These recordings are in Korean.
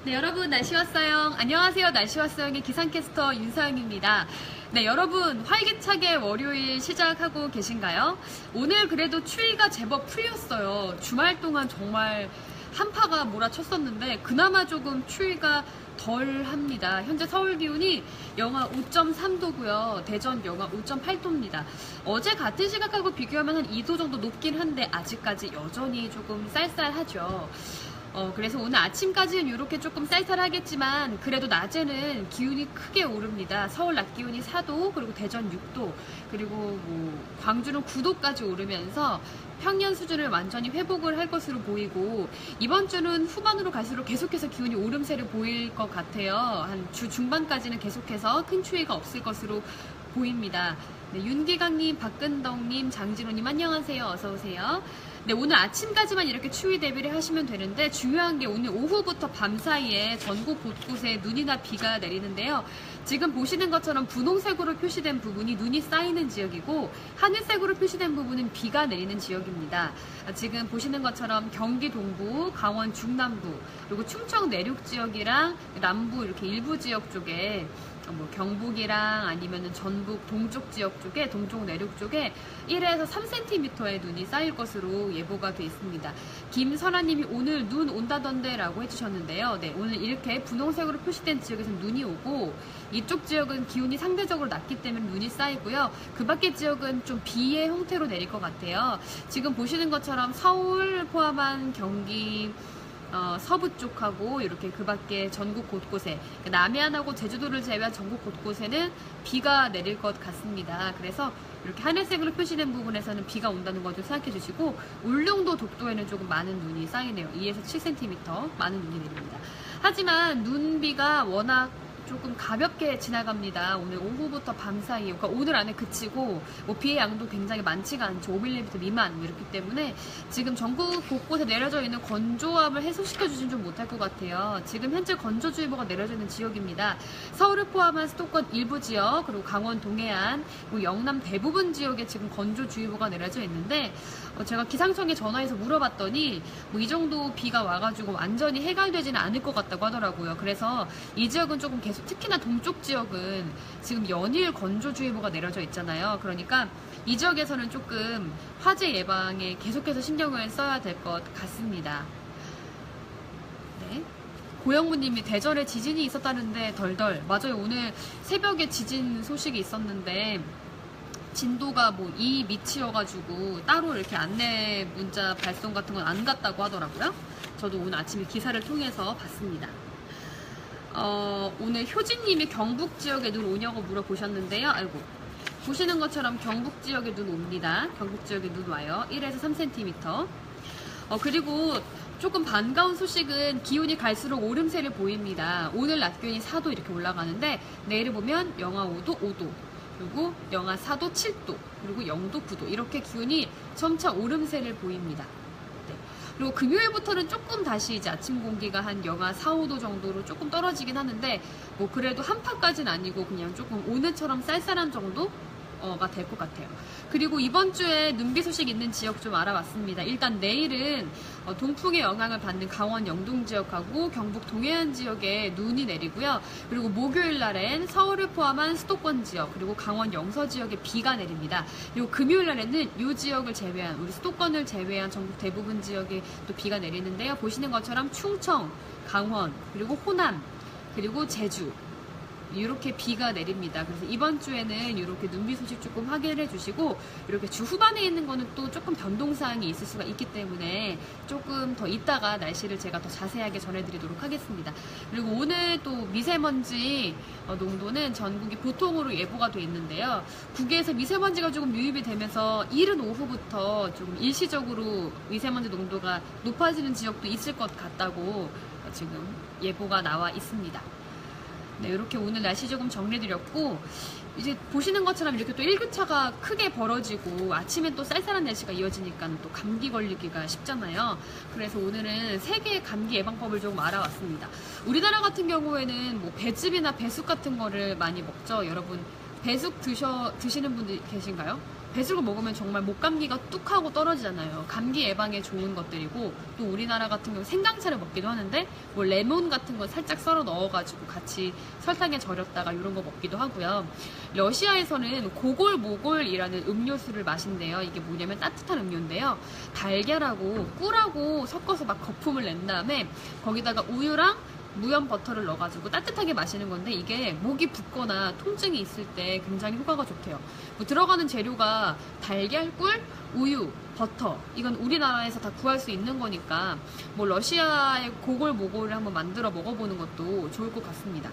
네, 여러분 날씨 왔어요. 안녕하세요. 날씨 왔어요의 기상캐스터 윤서영입니다. 네, 여러분 활기차게 월요일 시작하고 계신가요? 오늘 그래도 추위가 제법 풀렸어요. 주말 동안 정말 한파가 몰아쳤었는데 그나마 조금 추위가 덜합니다. 현재 서울 기온이 영하 5.3도고요. 대전 영하 5.8도입니다. 어제 같은 시각하고 비교하면 한 2도 정도 높긴 한데 아직까지 여전히 조금 쌀쌀하죠. 그래서 오늘 아침까지는 이렇게 조금 쌀쌀하겠지만 그래도 낮에는 기온이 크게 오릅니다. 서울 낮 기온이 4도, 그리고 대전 6도, 그리고 광주는 9도까지 오르면서 평년 수준을 완전히 회복을 할 것으로 보이고, 이번 주는 후반으로 갈수록 계속해서 기온이 오름세를 보일 것 같아요. 한 주 중반까지는 계속해서 큰 추위가 없을 것으로 보입니다. 네, 윤기강님, 박근덕님, 장진호님 안녕하세요. 어서오세요. 네, 오늘 아침까지만 이렇게 추위 대비를 하시면 되는데 중요한 게 오늘 오후부터 밤 사이에 전국 곳곳에 눈이나 비가 내리는데요. 지금 보시는 것처럼 분홍색으로 표시된 부분이 눈이 쌓이는 지역이고 하늘색으로 표시된 부분은 비가 내리는 지역입니다. 지금 보시는 것처럼 경기 동부, 강원 중남부, 그리고 충청 내륙 지역이랑 남부 이렇게 일부 지역 쪽에 경북이랑 아니면은 전북 동쪽 지역 쪽에, 동쪽 내륙 쪽에 1에서 3cm의 눈이 쌓일 것으로 예보가 되어 있습니다. 김선아님이 오늘 눈 온다던데 라고 해주셨는데요. 네, 오늘 이렇게 분홍색으로 표시된 지역에서는 눈이 오고 이쪽 지역은 기온이 상대적으로 낮기 때문에 눈이 쌓이고요. 그 밖의 지역은 좀 비의 형태로 내릴 것 같아요. 지금 보시는 것처럼 서울 포함한 경기 서부 쪽하고 이렇게 그 밖에 전국 곳곳에, 남해안하고 제주도를 제외한 전국 곳곳에는 비가 내릴 것 같습니다. 그래서 이렇게 하늘색으로 표시된 부분에서는 비가 온다는 것도 생각해 주시고, 울릉도 독도에는 조금 많은 눈이 쌓이네요. 2에서 7cm 많은 눈이 내립니다. 하지만 눈비가 워낙 조금 가볍게 지나갑니다. 오늘 오후부터 밤 사이에, 그러니까 오늘 안에 그치고 비의 양도 굉장히 많지가 않죠. 5mm 미만 이렇기 때문에 지금 전국 곳곳에 내려져 있는 건조함을 해소시켜 주진 좀 못할 것 같아요. 지금 현재 건조주의보가 내려져 있는 지역입니다. 서울을 포함한 수도권 일부 지역, 그리고 강원 동해안, 그리고 영남 대부분 지역에 지금 건조주의보가 내려져 있는데 제가 기상청에 전화해서 물어봤더니 이 정도 비가 와가지고 완전히 해결되지는 않을 것 같다고 하더라고요. 그래서 이 지역은 조금 계속, 특히나 동쪽 지역은 지금 연일 건조주의보가 내려져 있잖아요. 그러니까 이 지역에서는 조금 화재 예방에 계속해서 신경을 써야 될 것 같습니다. 네. 고영무님이 대전에 지진이 있었다는데 덜덜. 맞아요. 오늘 새벽에 지진 소식이 있었는데 진도가 2 밑이어가지고 따로 이렇게 안내 문자 발송 같은 건 안 갔다고 하더라고요. 저도 오늘 아침에 기사를 통해서 봤습니다. 오늘 효진님이 경북 지역에 눈 오냐고 물어보셨는데요. 아이고, 보시는 것처럼 경북 지역에 눈 옵니다. 경북 지역에 눈 와요. 1에서 3cm. 그리고 조금 반가운 소식은 기온이 갈수록 오름세를 보입니다. 오늘 낮 기온이 4도 이렇게 올라가는데 내일 보면 영하 5도, 5도, 그리고 영하 4도, 7도, 그리고 0도, 9도 이렇게 기온이 점차 오름세를 보입니다. 그리고 금요일부터는 조금 다시 이제 아침 공기가 한 영하 4, 5도 정도로 조금 떨어지긴 하는데 그래도 한파까지는 아니고 그냥 조금 오늘처럼 쌀쌀한 정도가 될 것 같아요. 그리고 이번 주에 눈비 소식 있는 지역 좀 알아봤습니다. 일단 내일은 동풍의 영향을 받는 강원 영동 지역하고 경북 동해안 지역에 눈이 내리고요. 그리고 목요일 날엔 서울을 포함한 수도권 지역, 그리고 강원 영서 지역에 비가 내립니다. 그리고 금요일 날에는 이 지역을 제외한, 우리 수도권을 제외한 전국 대부분 지역에 또 비가 내리는데요. 보시는 것처럼 충청, 강원, 그리고 호남, 그리고 제주 이렇게 비가 내립니다. 그래서 이번 주에는 이렇게 눈비 소식 조금 확인해 주시고, 이렇게 주 후반에 있는 거는 또 조금 변동사항이 있을 수가 있기 때문에 조금 더 이따가 날씨를 제가 더 자세하게 전해드리도록 하겠습니다. 그리고 오늘 또 미세먼지 농도는 전국이 보통으로 예보가 돼 있는데요. 국외에서 미세먼지가 조금 유입이 되면서 이른 오후부터 좀 일시적으로 미세먼지 농도가 높아지는 지역도 있을 것 같다고 지금 예보가 나와 있습니다. 네, 이렇게 오늘 날씨 조금 정리해드렸고, 이제 보시는 것처럼 이렇게 또 일교차가 크게 벌어지고 아침엔 또 쌀쌀한 날씨가 이어지니까 또 감기 걸리기가 쉽잖아요. 그래서 오늘은 세계 감기 예방법을 조금 알아왔습니다. 우리나라 같은 경우에는 배즙이나 배숙 같은 거를 많이 먹죠. 여러분 배숙 드시는 분들 계신가요? 배수구 먹으면 정말 목감기가 뚝 하고 떨어지잖아요. 감기 예방에 좋은 것들이고, 또 우리나라 같은 경우 생강차를 먹기도 하는데 뭐 레몬 같은 거 살짝 썰어 넣어가지고 같이 설탕에 절였다가 이런 거 먹기도 하고요. 러시아에서는 고골모골이라는 음료수를 마신대요. 이게 뭐냐면 따뜻한 음료인데요. 달걀하고 꿀하고 섞어서 막 거품을 낸 다음에 거기다가 우유랑 무염 버터를 넣어가지고 따뜻하게 마시는 건데, 이게 목이 붓거나 통증이 있을 때 굉장히 효과가 좋대요. 뭐 들어가는 재료가 달걀, 꿀, 우유, 버터, 이건 우리나라에서 다 구할 수 있는 거니까 뭐 러시아의 고골모골을 한번 만들어 먹어보는 것도 좋을 것 같습니다.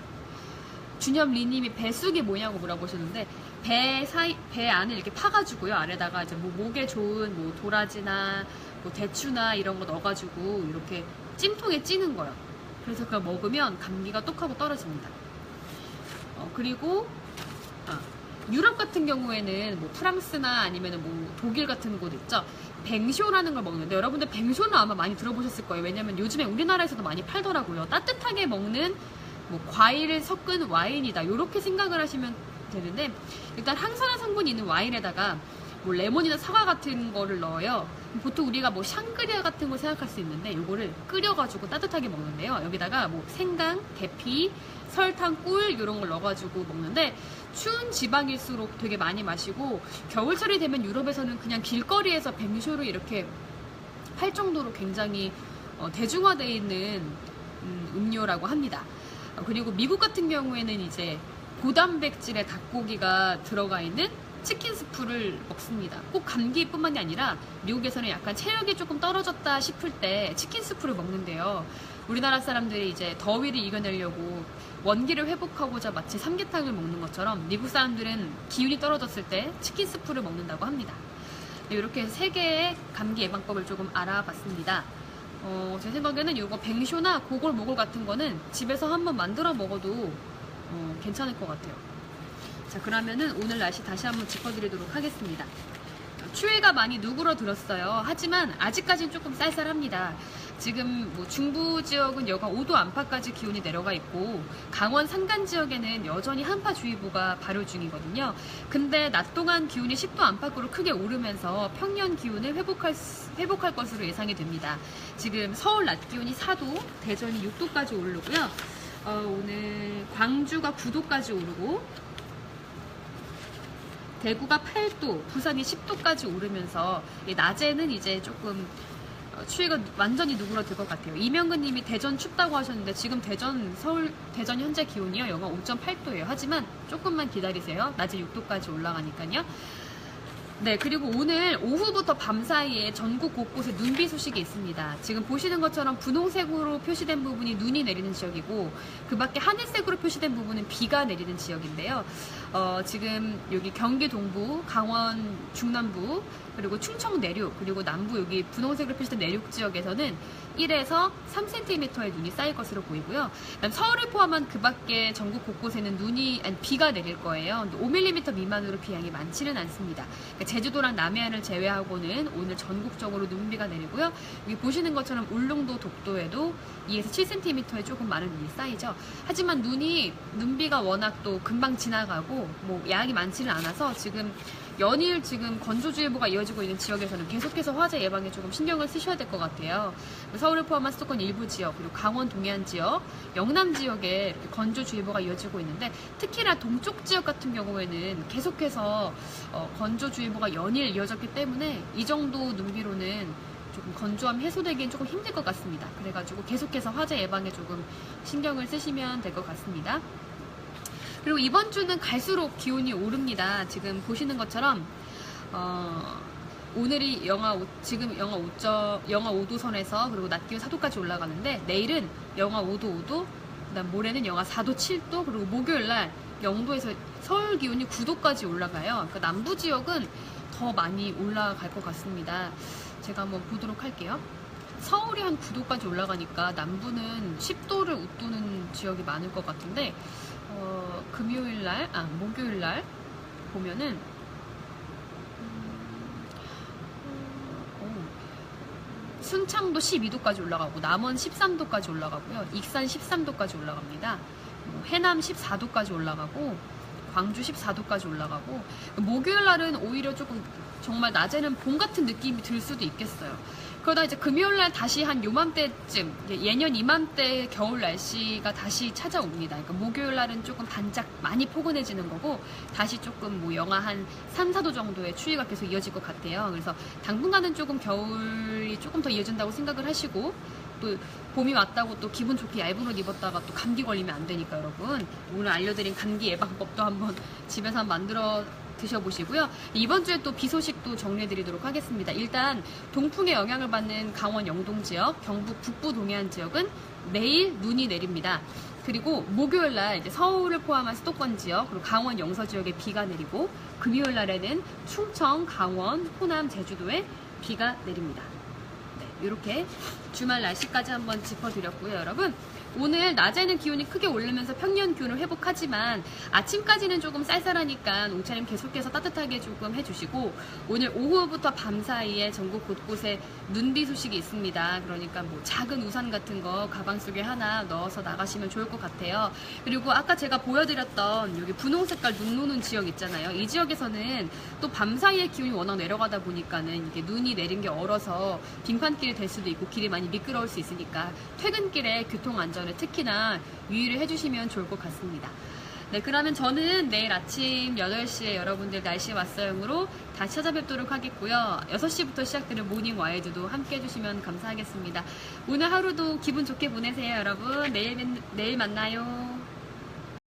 준엽리님이 배쑥이 뭐냐고 물어보시는데, 배 안을 이렇게 파가지고요, 아래다가 이제 뭐 목에 좋은 뭐 도라지나 뭐 대추나 이런 거 넣어가지고 이렇게 찜통에 찌는 거예요. 그래서 그걸 먹으면 감기가 똑 하고 떨어집니다. 그리고 유럽 같은 경우에는 뭐 프랑스나 아니면 뭐 독일 같은 곳 있죠. 뱅쇼라는 걸 먹는데, 여러분들 뱅쇼는 아마 많이 들어보셨을 거예요. 왜냐면 요즘에 우리나라에서도 많이 팔더라고요. 따뜻하게 먹는 뭐 과일을 섞은 와인이다, 이렇게 생각을 하시면 되는데, 일단 항산화 성분이 있는 와인에다가 뭐 레몬이나 사과 같은 거를 넣어요. 보통 우리가 뭐 샹그리아 같은 걸 생각할 수 있는데, 요거를 끓여가지고 따뜻하게 먹는데요. 여기다가 뭐 생강, 계피, 설탕, 꿀 이런 걸 넣어가지고 먹는데, 추운 지방일수록 되게 많이 마시고, 겨울철이 되면 유럽에서는 그냥 길거리에서 뱅쇼를 이렇게 팔 정도로 굉장히 대중화되어 있는 음료라고 합니다. 그리고 미국 같은 경우에는 이제 고단백질의 닭고기가 들어가 있는 치킨 스프를 먹습니다. 꼭 감기뿐만이 아니라 미국에서는 약간 체력이 조금 떨어졌다 싶을 때 치킨 스프를 먹는데요. 우리나라 사람들이 이제 더위를 이겨내려고 원기를 회복하고자 마치 삼계탕을 먹는 것처럼 미국 사람들은 기운이 떨어졌을 때 치킨 스프를 먹는다고 합니다. 이렇게 세 개의 감기 예방법을 조금 알아봤습니다. 제 생각에는 이거 뱅쇼나 고골모골 같은 거는 집에서 한번 만들어 먹어도 괜찮을 것 같아요. 자, 그러면은 오늘 날씨 다시 한번 짚어드리도록 하겠습니다. 추위가 많이 누그러들었어요. 하지만 아직까지는 조금 쌀쌀합니다. 지금 뭐 중부 지역은 여가 5도 안팎까지 기온이 내려가 있고, 강원 산간 지역에는 여전히 한파주의보가 발효 중이거든요. 근데 낮 동안 기온이 10도 안팎으로 크게 오르면서 평년 기온을 회복할 것으로 예상이 됩니다. 지금 서울 낮 기온이 4도, 대전이 6도까지 오르고요. 오늘 광주가 9도까지 오르고, 대구가 8도, 부산이 10도까지 오르면서 낮에는 이제 조금 추위가 완전히 누그러들 것 같아요. 이명근님이 대전 춥다고 하셨는데, 지금 대전 현재 기온이요 영하 5.8도예요. 하지만 조금만 기다리세요. 낮에 6도까지 올라가니까요. 네, 그리고 오늘 오후부터 밤 사이에 전국 곳곳에 눈비 소식이 있습니다. 지금 보시는 것처럼 분홍색으로 표시된 부분이 눈이 내리는 지역이고, 그 밖에 하늘색으로 표시된 부분은 비가 내리는 지역인데요. 지금 여기 경기 동부, 강원 중남부, 그리고 충청 내륙, 그리고 남부 여기 분홍색으로 표시된 내륙 지역에서는 1에서 3cm의 눈이 쌓일 것으로 보이고요. 서울을 포함한 그 밖에 전국 곳곳에는 비가 내릴 거예요. 5mm 미만으로 비양이 많지는 않습니다. 그러니까 제주도랑 남해안을 제외하고는 오늘 전국적으로 눈비가 내리고요. 여기 보시는 것처럼 울릉도, 독도에도 2에서 7cm의 조금 많은 눈이 쌓이죠. 하지만 눈비가 워낙 또 금방 지나가고 뭐 양이 많지는 않아서 지금 연일 지금 건조주의보가 이어지고 있는 지역에서는 계속해서 화재 예방에 조금 신경을 쓰셔야 될 것 같아요. 서울을 포함한 수도권 일부 지역, 그리고 강원 동해안 지역, 영남 지역에 건조주의보가 이어지고 있는데, 특히나 동쪽 지역 같은 경우에는 계속해서 건조주의보가 연일 이어졌기 때문에 이 정도 눈비로는 조금 건조함 해소되기엔 조금 힘들 것 같습니다. 그래가지고 계속해서 화재 예방에 조금 신경을 쓰시면 될 것 같습니다. 그리고 이번 주는 갈수록 기온이 오릅니다. 지금 보시는 것처럼 오늘이 지금 영하 5도 선에서, 그리고 낮 기온 4도까지 올라가는데, 내일은 영하 5도, 5도, 그다음 모레는 영하 4도, 7도, 그리고 목요일날 영도에서 서울 기온이 9도까지 올라가요. 그러니까 남부 지역은 더 많이 올라갈 것 같습니다. 제가 한번 보도록 할게요. 서울이 한 9도까지 올라가니까 남부는 10도를 웃도는 지역이 많을 것 같은데, 목요일날 보면은 순창도 12도까지 올라가고, 남원 13도까지 올라가고요. 익산 13도까지 올라갑니다. 해남 14도까지 올라가고, 광주 14도까지 올라가고, 목요일 날은 오히려 조금 정말 낮에는 봄 같은 느낌이 들 수도 있겠어요. 그러다 이제 금요일 날 다시 한 요맘때쯤, 예년 이맘때 겨울 날씨가 다시 찾아옵니다. 그러니까 목요일 날은 조금 반짝 많이 포근해지는 거고, 다시 조금 뭐 영하 한 3, 4도 정도의 추위가 계속 이어질 것 같아요. 그래서 당분간은 조금 겨울이 조금 더 이어진다고 생각을 하시고, 또 봄이 왔다고 또 기분 좋게 얇은 옷 입었다가 또 감기 걸리면 안 되니까 여러분, 오늘 알려드린 감기 예방법도 한번 집에서 한번 만들어 드셔보시고요. 이번 주에 또 비 소식도 정리해드리도록 하겠습니다. 일단 동풍의 영향을 받는 강원 영동 지역, 경북 북부 동해안 지역은 내일 눈이 내립니다. 그리고 목요일 날 이제 서울을 포함한 수도권 지역, 그리고 강원 영서 지역에 비가 내리고, 금요일 날에는 충청, 강원, 호남, 제주도에 비가 내립니다. 네, 이렇게 주말 날씨까지 한번 짚어드렸고요, 여러분. 오늘 낮에는 기온이 크게 오르면서 평년 기온을 회복하지만 아침까지는 조금 쌀쌀하니까 옷차림 계속해서 따뜻하게 조금 해주시고, 오늘 오후부터 밤 사이에 전국 곳곳에 눈비 소식이 있습니다. 그러니까 뭐 작은 우산 같은 거 가방 속에 하나 넣어서 나가시면 좋을 것 같아요. 그리고 아까 제가 보여드렸던 여기 분홍 색깔 눈 오는 지역 있잖아요. 이 지역에서는 또 밤 사이에 기온이 워낙 내려가다 보니까는 이게 눈이 내린 게 얼어서 빙판길이 될 수도 있고 길이 많이 미끄러울 수 있으니까 퇴근길에 교통 안전 특히나 유의를 해주시면 좋을 것 같습니다. 네, 그러면 저는 내일 아침 8시에 여러분들 날씨 왔어요으로 다시 찾아뵙도록 하겠고요. 6시부터 시작되는 모닝 와이드도 함께 해주시면 감사하겠습니다. 오늘 하루도 기분 좋게 보내세요, 여러분. 내일 만나요.